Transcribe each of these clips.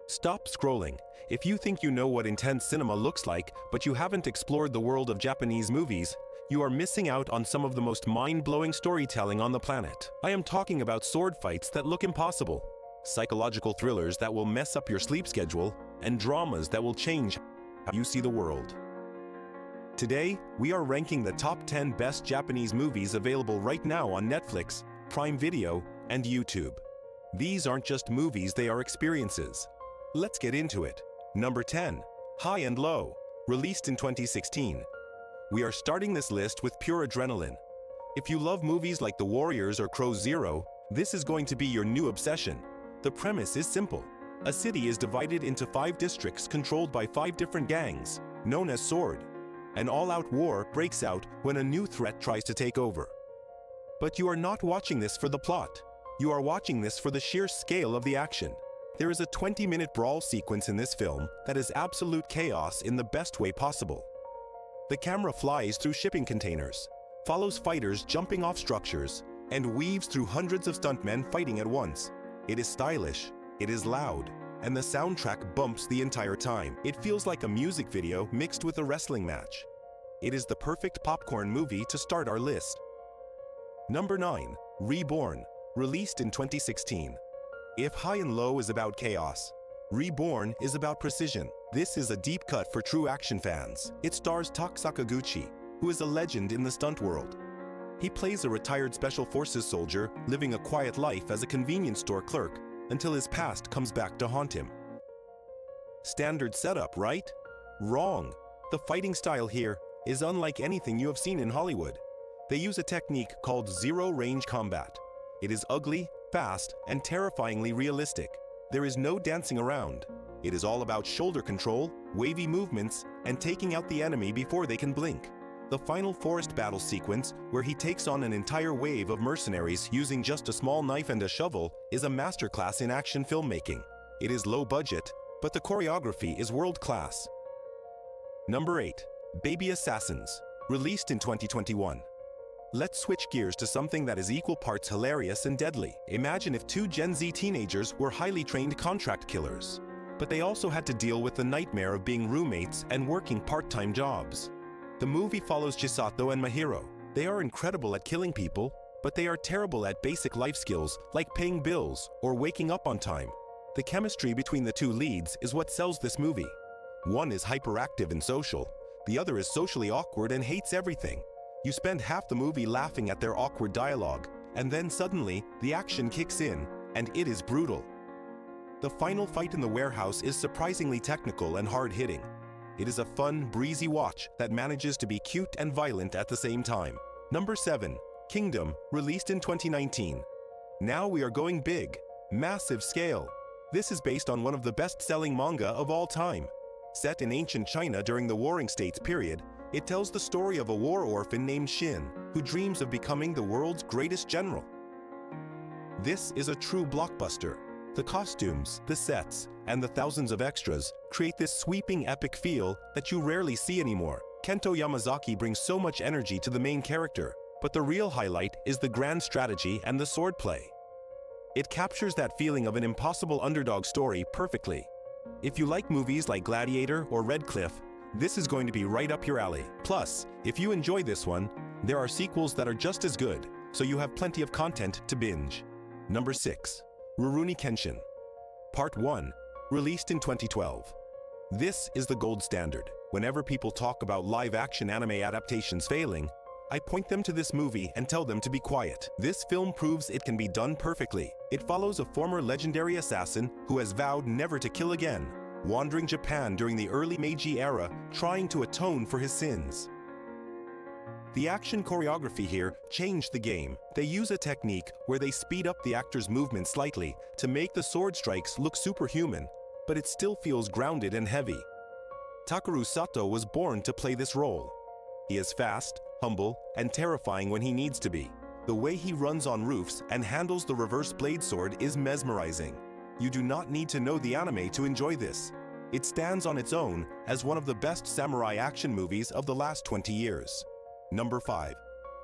Stop scrolling. If you think you know what intense cinema looks like, but you haven't explored the world of Japanese movies, you are missing out on some of the most mind-blowing storytelling on the planet. I am talking about sword fights that look impossible, psychological thrillers that will mess up your sleep schedule, and dramas that will change how you see the world. Today, we are ranking the top 10 best Japanese movies available right now on Netflix, Prime Video, and YouTube. These aren't just movies, they are experiences. Let's get into it. Number 10. High and Low, released in 2016. We are starting this list with pure adrenaline. If you love movies like The Warriors or Crow Zero, this is going to be your new obsession. The premise is simple. A city is divided into 5 districts controlled by 5 different gangs, known as Sword. An all-out war breaks out when a new threat tries to take over. But you are not watching this for the plot. You are watching this for the sheer scale of the action. There is a 20-minute brawl sequence in this film that is absolute chaos in the best way possible. The camera flies through shipping containers, follows fighters jumping off structures, and weaves through hundreds of stuntmen fighting at once. It is stylish, it is loud, and the soundtrack bumps the entire time. It feels like a music video mixed with a wrestling match. It is the perfect popcorn movie to start our list. Number 9. Reborn, released in 2016. If High and Low is about chaos, Reborn is about precision. This is a deep cut for true action fans. It stars Tak Sakaguchi, who is a legend in the stunt world. He plays a retired Special Forces soldier living a quiet life as a convenience store clerk until his past comes back to haunt him. Standard setup, right? Wrong. The fighting style here is unlike anything you have seen in Hollywood. They use a technique called zero-range combat. It is ugly, fast, and terrifyingly realistic. There is no dancing around. It is all about shoulder control, wavy movements, and taking out the enemy before they can blink. The final forest battle sequence, where he takes on an entire wave of mercenaries using just a small knife and a shovel, is a masterclass in action filmmaking. It is low budget, but the choreography is world-class. Number 8. Baby Assassins, released in 2021. Let's switch gears to something that is equal parts hilarious and deadly. Imagine if 2 Gen Z teenagers were highly trained contract killers, but they also had to deal with the nightmare of being roommates and working part-time jobs. The movie follows Chisato and Mahiro. They are incredible at killing people, but they are terrible at basic life skills like paying bills or waking up on time. The chemistry between the 2 leads is what sells this movie. One is hyperactive and social, the other is socially awkward and hates everything. You spend half the movie laughing at their awkward dialogue, and then suddenly, the action kicks in, and it is brutal. The final fight in the warehouse is surprisingly technical and hard-hitting. It is a fun, breezy watch that manages to be cute and violent at the same time. Number 7. Kingdom, released in 2019. Now we are going big. Massive scale. This is based on one of the best-selling manga of all time. Set in ancient China during the Warring States period, it tells the story of a war orphan named Shin, who dreams of becoming the world's greatest general. This is a true blockbuster. The costumes, the sets, and the thousands of extras create this sweeping epic feel that you rarely see anymore. Kento Yamazaki brings so much energy to the main character, but the real highlight is the grand strategy and the swordplay. It captures that feeling of an impossible underdog story perfectly. If you like movies like Gladiator or Red Cliff, this is going to be right up your alley. Plus, if you enjoy this one, there are sequels that are just as good, so you have plenty of content to binge. Number 6. Rurouni Kenshin, Part 1, released in 2012. This is the gold standard. Whenever people talk about live-action anime adaptations failing, I point them to this movie and tell them to be quiet. This film proves it can be done perfectly. It follows a former legendary assassin who has vowed never to kill again, wandering Japan during the early Meiji era, trying to atone for his sins. The action choreography here changed the game. They use a technique where they speed up the actor's movement slightly to make the sword strikes look superhuman, but it still feels grounded and heavy. Takeru Sato was born to play this role. He is fast, humble, and terrifying when he needs to be. The way he runs on roofs and handles the reverse blade sword is mesmerizing. You do not need to know the anime to enjoy this. It stands on its own as one of the best samurai action movies of the last 20 years. Number 5.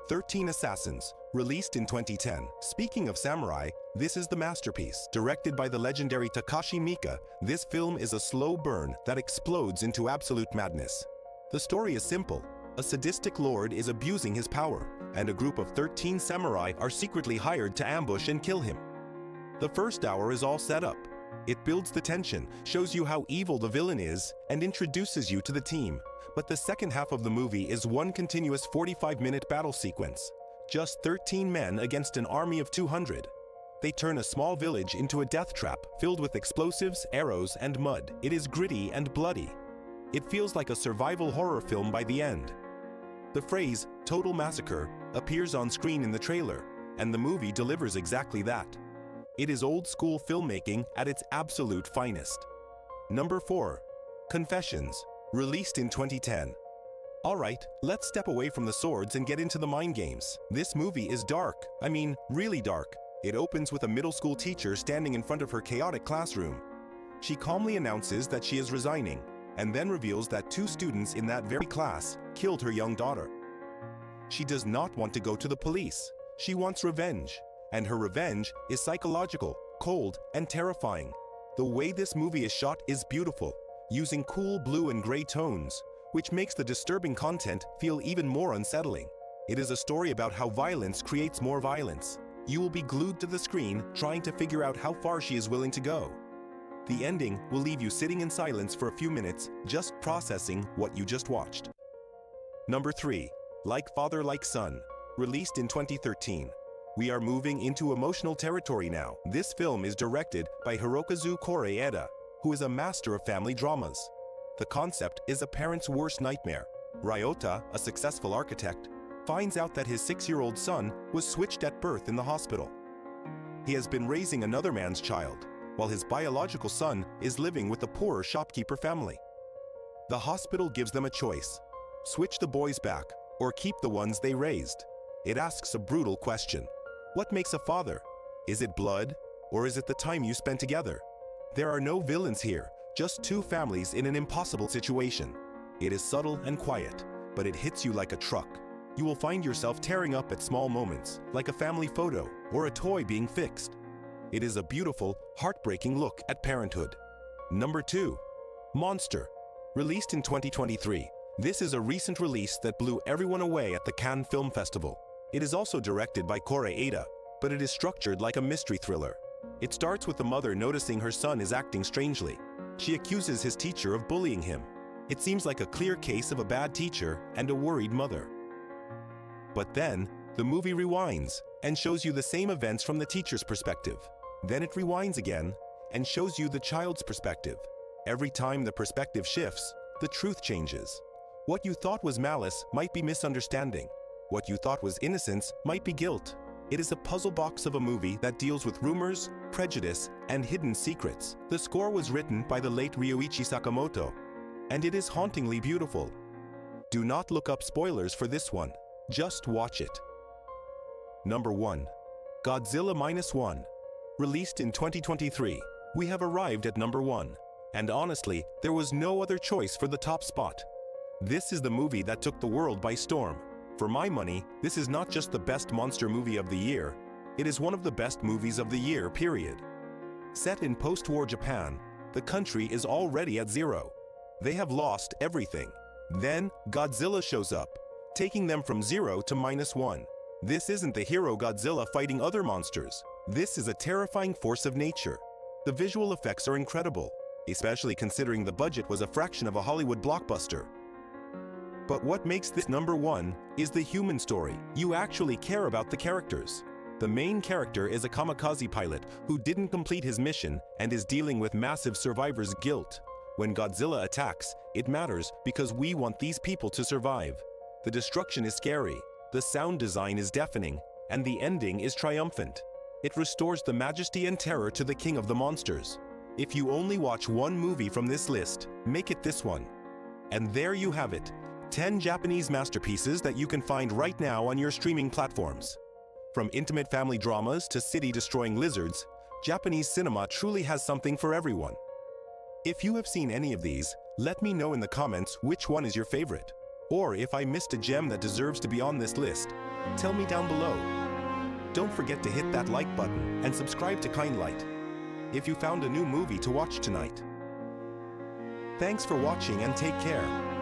13 Assassins, Released in 2010. Speaking of samurai, this is the masterpiece. Directed by the legendary Takashi Miike, this film is a slow burn that explodes into absolute madness. The story is simple. A sadistic lord is abusing his power, and a group of 13 samurai are secretly hired to ambush and kill him. The first hour is all set up. It builds the tension, shows you how evil the villain is, and introduces you to the team. But the second half of the movie is one continuous 45-minute battle sequence. Just 13 men against an army of 200. They turn a small village into a death trap filled with explosives, arrows, and mud. It is gritty and bloody. It feels like a survival horror film by the end. The phrase, "total massacre," appears on screen in the trailer, and the movie delivers exactly that. It is old-school filmmaking at its absolute finest. Number 4. Confessions. Released in 2010. Alright, let's step away from the swords and get into the mind games. This movie is dark. I mean, really dark. It opens with a middle school teacher standing in front of her chaotic classroom. She calmly announces that she is resigning, and then reveals that 2 students in that very class killed her young daughter. She does not want to go to the police. She wants revenge, and her revenge is psychological, cold, and terrifying. The way this movie is shot is beautiful, using cool blue and gray tones, which makes the disturbing content feel even more unsettling. It is a story about how violence creates more violence. You will be glued to the screen trying to figure out how far she is willing to go. The ending will leave you sitting in silence for a few minutes, just processing what you just watched. Number 3. Like Father Like Son. Released in 2013. We are moving into emotional territory now. This film is directed by Hirokazu Koreeda, who is a master of family dramas. The concept is a parent's worst nightmare. Ryota, a successful architect, finds out that his 6-year-old son was switched at birth in the hospital. He has been raising another man's child, while his biological son is living with a poorer shopkeeper family. The hospital gives them a choice: switch the boys back, or keep the ones they raised. It asks a brutal question. What makes a father? Is it blood, or is it the time you spend together? There are no villains here, just 2 families in an impossible situation. It is subtle and quiet, but it hits you like a truck. You will find yourself tearing up at small moments, like a family photo or a toy being fixed. It is a beautiful, heartbreaking look at parenthood. Number 2. Monster. Released in 2023. This is a recent release that blew everyone away at the Cannes Film Festival. It is also directed by Koreeda, but it is structured like a mystery thriller. It starts with the mother noticing her son is acting strangely. She accuses his teacher of bullying him. It seems like a clear case of a bad teacher and a worried mother. But then, the movie rewinds and shows you the same events from the teacher's perspective. Then it rewinds again and shows you the child's perspective. Every time the perspective shifts, the truth changes. What you thought was malice might be misunderstanding. What you thought was innocence might be guilt. It is a puzzle box of a movie that deals with rumors, prejudice, and hidden secrets. The score was written by the late Ryuichi Sakamoto, and it is hauntingly beautiful. Do not look up spoilers for this one. Just watch it. Number 1. Godzilla Minus One. Released in 2023. We have arrived at number 1. And honestly, there was no other choice for the top spot. This is the movie that took the world by storm. For my money, this is not just the best monster movie of the year, it is one of the best movies of the year, period. Set in post-war Japan, the country is already at zero. They have lost everything. Then, Godzilla shows up, taking them from 0 to -1. This isn't the hero Godzilla fighting other monsters. This is a terrifying force of nature. The visual effects are incredible, especially considering the budget was a fraction of a Hollywood blockbuster. But what makes this number 1 is the human story. You actually care about the characters. The main character is a kamikaze pilot who didn't complete his mission and is dealing with massive survivor's guilt. When Godzilla attacks, it matters because we want these people to survive. The destruction is scary, the sound design is deafening, and the ending is triumphant. It restores the majesty and terror to the king of the monsters. If you only watch one movie from this list, make it this one. And there you have it. 10 Japanese masterpieces that you can find right now on your streaming platforms. From intimate family dramas to city-destroying lizards, Japanese cinema truly has something for everyone. If you have seen any of these, let me know in the comments which one is your favorite. Or if I missed a gem that deserves to be on this list, tell me down below. Don't forget to hit that like button and subscribe to Kindlight if you found a new movie to watch tonight. Thanks for watching and take care.